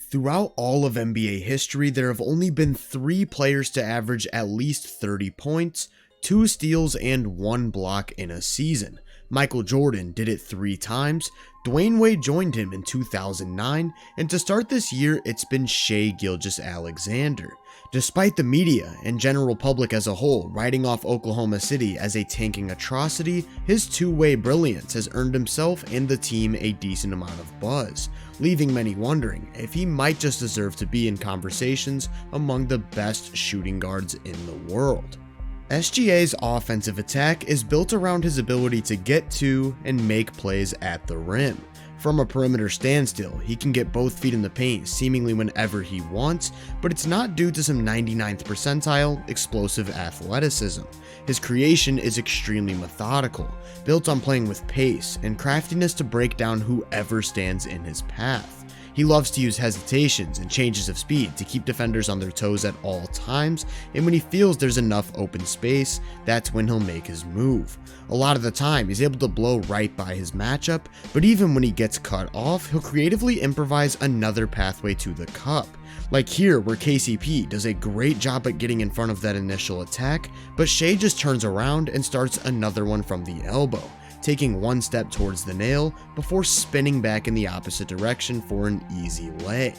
Throughout all of NBA history, there have only been 3 players to average at least 30 points, 2 steals, and 1 block in a season. Michael Jordan did it 3 times, Dwayne Wade joined him in 2009, and to start this year, it's been Shai Gilgeous-Alexander. Despite the media and general public as a whole writing off Oklahoma City as a tanking atrocity, his two-way brilliance has earned himself and the team a decent amount of buzz, leaving many wondering if he might just deserve to be in conversations among the best shooting guards in the world. SGA's offensive attack is built around his ability to get to and make plays at the rim. From a perimeter standstill, he can get both feet in the paint seemingly whenever he wants, but it's not due to some 99th percentile explosive athleticism. His creation is extremely methodical, built on playing with pace and craftiness to break down whoever stands in his path. He loves to use hesitations and changes of speed to keep defenders on their toes at all times, and when he feels there's enough open space, that's when he'll make his move. A lot of the time, he's able to blow right by his matchup, but even when he gets cut off, he'll creatively improvise another pathway to the cup. Like here, where KCP does a great job at getting in front of that initial attack, but Shai just turns around and starts another one from the elbow, taking one step towards the nail before spinning back in the opposite direction for an easy lay.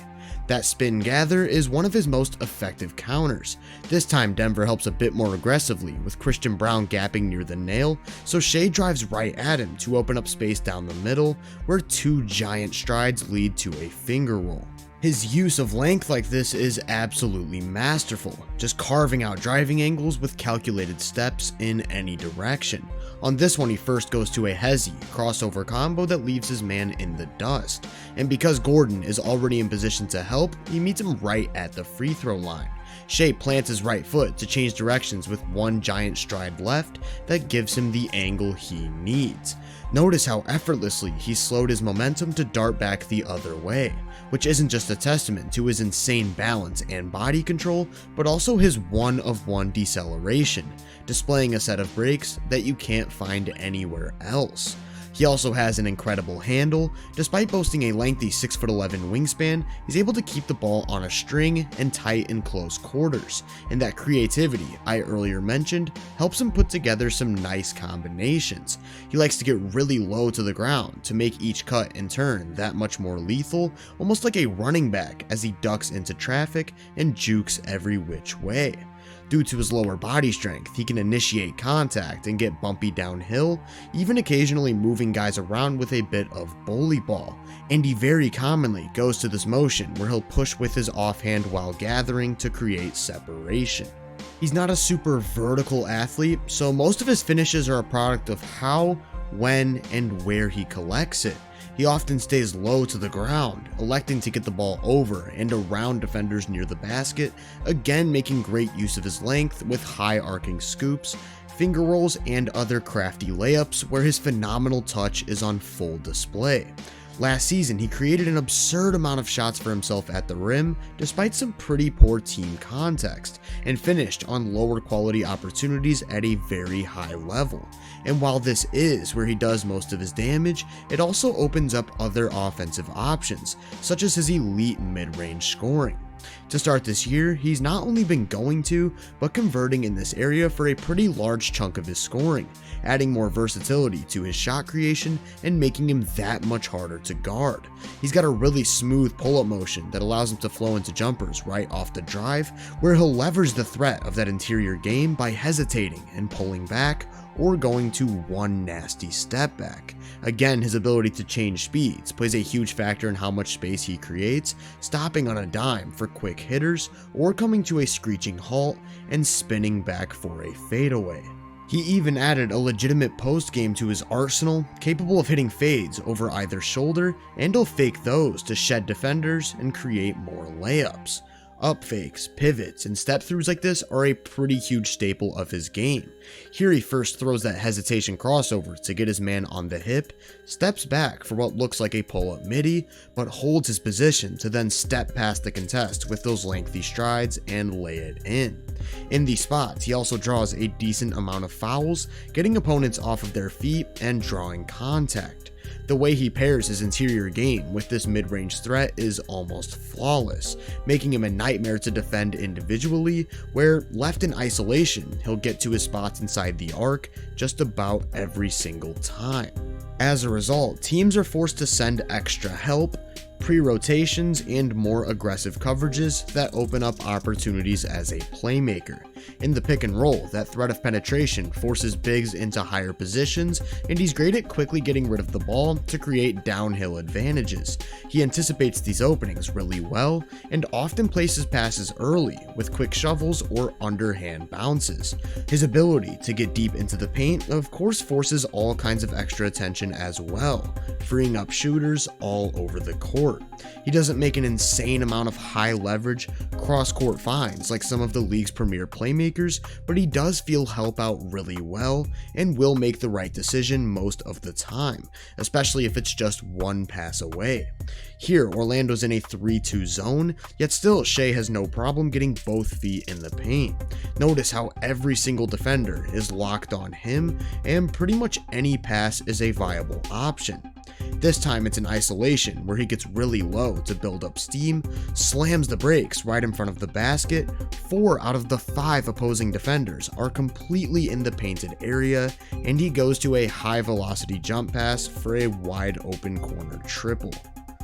That spin gather is one of his most effective counters. This time Denver helps a bit more aggressively with Christian Braun gapping near the nail, so Shai drives right at him to open up space down the middle, where 2 giant strides lead to a finger roll. His use of length like this is absolutely masterful, just carving out driving angles with calculated steps in any direction. On this one, he first goes to a hezzy crossover combo that leaves his man in the dust, and because Gordon is already in position to help, he meets him right at the free throw line. Shai plants his right foot to change directions with 1 giant stride left that gives him the angle he needs. Notice how effortlessly he slowed his momentum to dart back the other way, which isn't just a testament to his insane balance and body control, but also his one-of-one deceleration, displaying a set of breaks that you can't find anywhere else. He also has an incredible handle. Despite boasting a lengthy 6'11" wingspan, he's able to keep the ball on a string and tight in close quarters, and that creativity I earlier mentioned helps him put together some nice combinations. He likes to get really low to the ground to make each cut and turn that much more lethal, almost like a running back as he ducks into traffic and jukes every which way. Due to his lower body strength, he can initiate contact and get bumpy downhill, even occasionally moving guys around with a bit of bully ball, and he very commonly goes to this motion where he'll push with his offhand while gathering to create separation. He's not a super vertical athlete, so most of his finishes are a product of how, when, and where he collects it. He often stays low to the ground, electing to get the ball over and around defenders near the basket, again making great use of his length with high arcing scoops, finger rolls, and other crafty layups where his phenomenal touch is on full display. Last season, he created an absurd amount of shots for himself at the rim despite some pretty poor team context, and finished on lower quality opportunities at a very high level. And while this is where he does most of his damage, it also opens up other offensive options, such as his elite mid-range scoring. To start this year, he's not only been going to, but converting in this area for a pretty large chunk of his scoring, adding more versatility to his shot creation and making him that much harder to guard. He's got a really smooth pull-up motion that allows him to flow into jumpers right off the drive, where he'll leverage the threat of that interior game by hesitating and pulling back, or going to one nasty step back. Again, his ability to change speeds plays a huge factor in how much space he creates, stopping on a dime for quick hitters, or coming to a screeching halt and spinning back for a fadeaway. He even added a legitimate post game to his arsenal, capable of hitting fades over either shoulder, and he'll fake those to shed defenders and create more layups. Up fakes, pivots, and step throughs like this are a pretty huge staple of his game. Here he first throws that hesitation crossover to get his man on the hip, steps back for what looks like a pull-up midi, but holds his position to then step past the contest with those lengthy strides and lay it in. In these spots, he also draws a decent amount of fouls, getting opponents off of their feet and drawing contact. The way he pairs his interior game with this mid-range threat is almost flawless, making him a nightmare to defend individually, where left in isolation, he'll get to his spots inside the arc just about every single time. As a result, teams are forced to send extra help, pre-rotations, and more aggressive coverages that open up opportunities as a playmaker. In the pick and roll, that threat of penetration forces bigs into higher positions, and he's great at quickly getting rid of the ball to create downhill advantages. He anticipates these openings really well, and often places passes early with quick shovels or underhand bounces. His ability to get deep into the paint, of course, forces all kinds of extra attention as well, freeing up shooters all over the court. He doesn't make an insane amount of high leverage cross-court finds like some of the league's premier playmakers, but he does feel help out really well and will make the right decision most of the time, especially if it's just one pass away. Here, Orlando's in a 3-2 zone, yet still Shai has no problem getting both feet in the paint. Notice how every single defender is locked on him, and pretty much any pass is a viable option. This time it's in isolation where he gets really low to build up steam, slams the brakes right in front of the basket. 4 out of the 5 opposing defenders are completely in the painted area, and he goes to a high velocity jump pass for a wide open corner triple.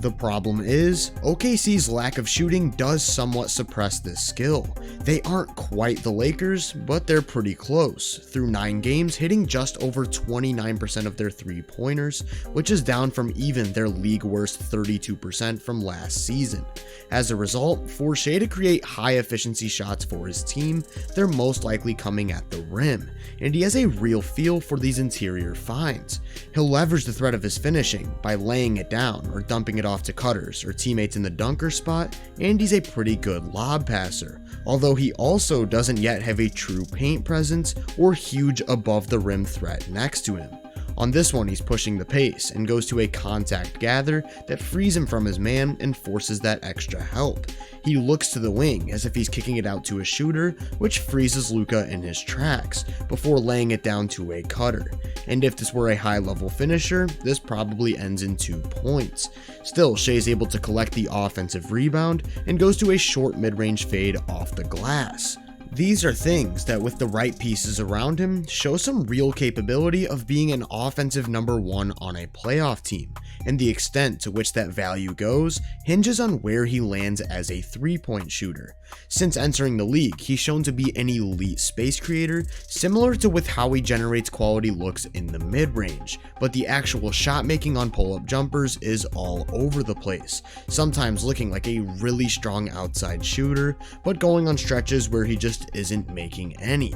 The problem is, OKC's lack of shooting does somewhat suppress this skill. They aren't quite the Lakers, but they're pretty close, through 9 games hitting just over 29% of their 3-pointers, which is down from even their league worst 32% from last season. As a result, for Shai to create high efficiency shots for his team, they're most likely coming at the rim, and he has a real feel for these interior finds. He'll leverage the threat of his finishing by laying it down or dumping it off to cutters or teammates in the dunker spot, and he's a pretty good lob passer, although he also doesn't yet have a true paint presence or huge above the rim threat next to him. On this one, he's pushing the pace and goes to a contact gather that frees him from his man and forces that extra help. He looks to the wing as if he's kicking it out to a shooter, which freezes Luka in his tracks before laying it down to a cutter. And if this were a high-level finisher, this probably ends in 2 points. Still, Shai's able to collect the offensive rebound and goes to a short mid-range fade off the glass. These are things that, with the right pieces around him, show some real capability of being an offensive number 1 on a playoff team, and the extent to which that value goes hinges on where he lands as a 3-point shooter. Since entering the league, he's shown to be an elite space creator, similar to with how he generates quality looks in the mid-range, but the actual shot making on pull-up jumpers is all over the place, sometimes looking like a really strong outside shooter, but going on stretches where he just isn't making any.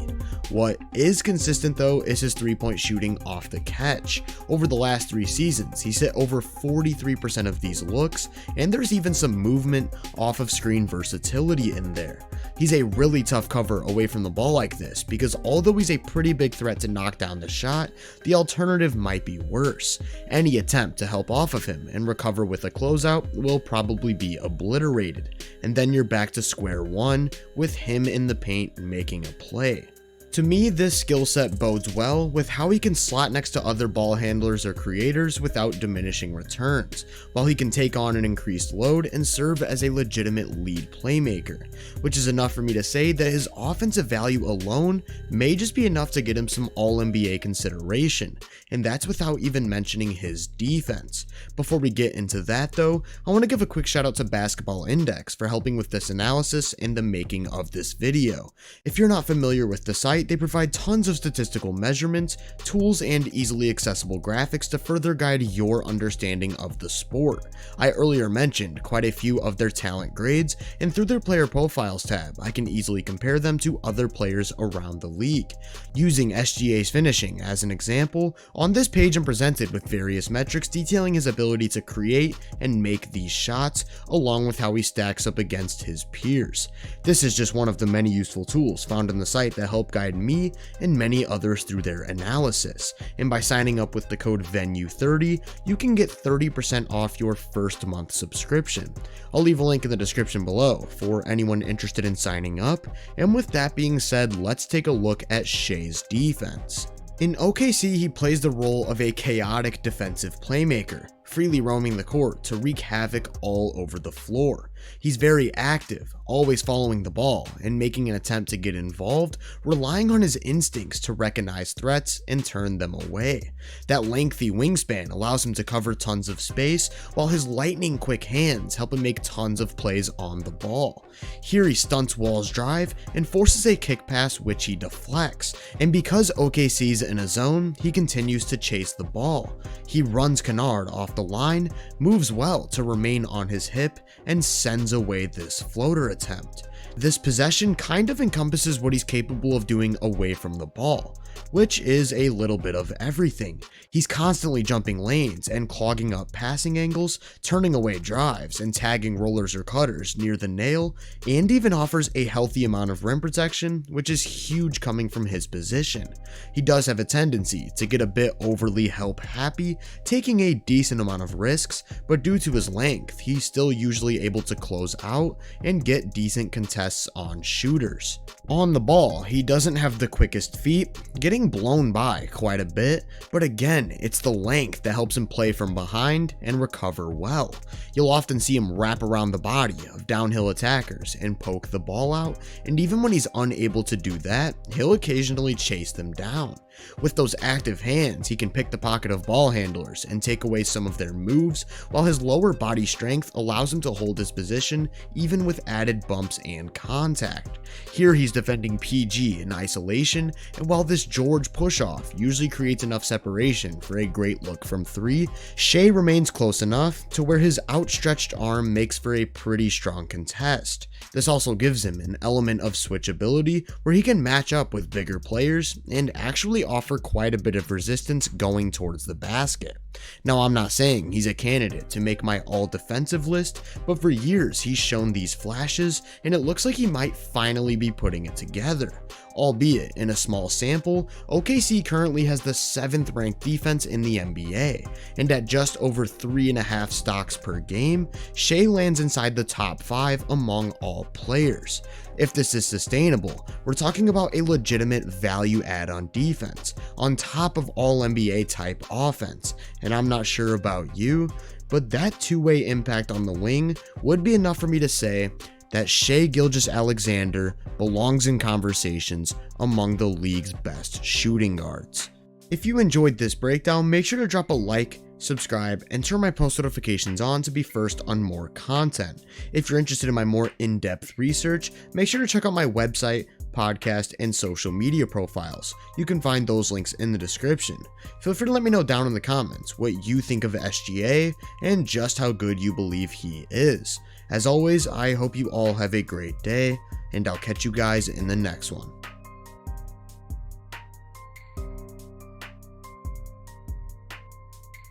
What is consistent though is his 3-point shooting off the catch. Over the last 3 seasons, he's hit over 43% of these looks, and there's even some movement off of screen versatility in there. He's a really tough cover away from the ball like this, because although he's a pretty big threat to knock down the shot, the alternative might be worse. Any attempt to help off of him and recover with a closeout will probably be obliterated, and then you're back to square one with him in the paint making a play. To me, this skill set bodes well with how he can slot next to other ball handlers or creators without diminishing returns, while he can take on an increased load and serve as a legitimate lead playmaker, which is enough for me to say that his offensive value alone may just be enough to get him some All-NBA consideration, and that's without even mentioning his defense. Before we get into that though, I want to give a quick shout out to Basketball Index for helping with this analysis and the making of this video. If you're not familiar with the site, they provide tons of statistical measurements, tools, and easily accessible graphics to further guide your understanding of the sport. I earlier mentioned quite a few of their talent grades, and through their player profiles tab, I can easily compare them to other players around the league. Using SGA's finishing as an example, on this page I'm presented with various metrics detailing his ability to create and make these shots, along with how he stacks up against his peers. This is just one of the many useful tools found on the site that help guide me and many others through their analysis, and by signing up with the code VENUE30, you can get 30% off your first month subscription. I'll leave a link in the description below for anyone interested in signing up, and with that being said, let's take a look at Shai's defense. In OKC, he plays the role of a chaotic defensive playmaker, freely roaming the court to wreak havoc all over the floor. He's very active, always following the ball and making an attempt to get involved, relying on his instincts to recognize threats and turn them away. That lengthy wingspan allows him to cover tons of space, while his lightning quick hands help him make tons of plays on the ball. Here he stunts Wall's drive and forces a kick pass which he deflects, and because OKC's in a zone, he continues to chase the ball. He runs Kennard off the line, moves well to remain on his hip, and sends away this floater attempt. This possession kind of encompasses what he's capable of doing away from the ball, which is a little bit of everything. He's constantly jumping lanes and clogging up passing angles, turning away drives and tagging rollers or cutters near the nail, and even offers a healthy amount of rim protection, which is huge coming from his position. He does have a tendency to get a bit overly help happy, taking a decent amount of risks, but due to his length, he's still usually able to close out and get decent contests on shooters. On the ball, he doesn't have the quickest feet, getting blown by quite a bit, but again, it's the length that helps him play from behind and recover well. You'll often see him wrap around the body of downhill attackers and poke the ball out, and even when he's unable to do that, he'll occasionally chase them down. With those active hands, he can pick the pocket of ball handlers and take away some of their moves, while his lower body strength allows him to hold his position even with added bumps and contact. Here he's defending PG in isolation, and while this George push-off usually creates enough separation for a great look from 3, Shai remains close enough to where his outstretched arm makes for a pretty strong contest. This also gives him an element of switchability where he can match up with bigger players and actually offer quite a bit of resistance going towards the basket. Now, I'm not saying he's a candidate to make my all defensive list, but for years he's shown these flashes, and it looks like he might finally be putting it together. Albeit in a small sample, OKC currently has the 7th ranked defense in the NBA, and at just over 3.5 stocks per game, Shai lands inside the top 5 among all players. If this is sustainable, we're talking about a legitimate value add on defense, on top of all NBA type offense, and I'm not sure about you, but that two-way impact on the wing would be enough for me to say that Shai Gilgeous-Alexander belongs in conversations among the league's best shooting guards. If you enjoyed this breakdown, make sure to drop a like, subscribe, and turn my post notifications on to be first on more content. If you're interested in my more in-depth research, make sure to check out my website, podcast, and social media profiles. You can find those links in the description. Feel free to let me know down in the comments what you think of SGA and just how good you believe he is. As always, I hope you all have a great day, and I'll catch you guys in the next one.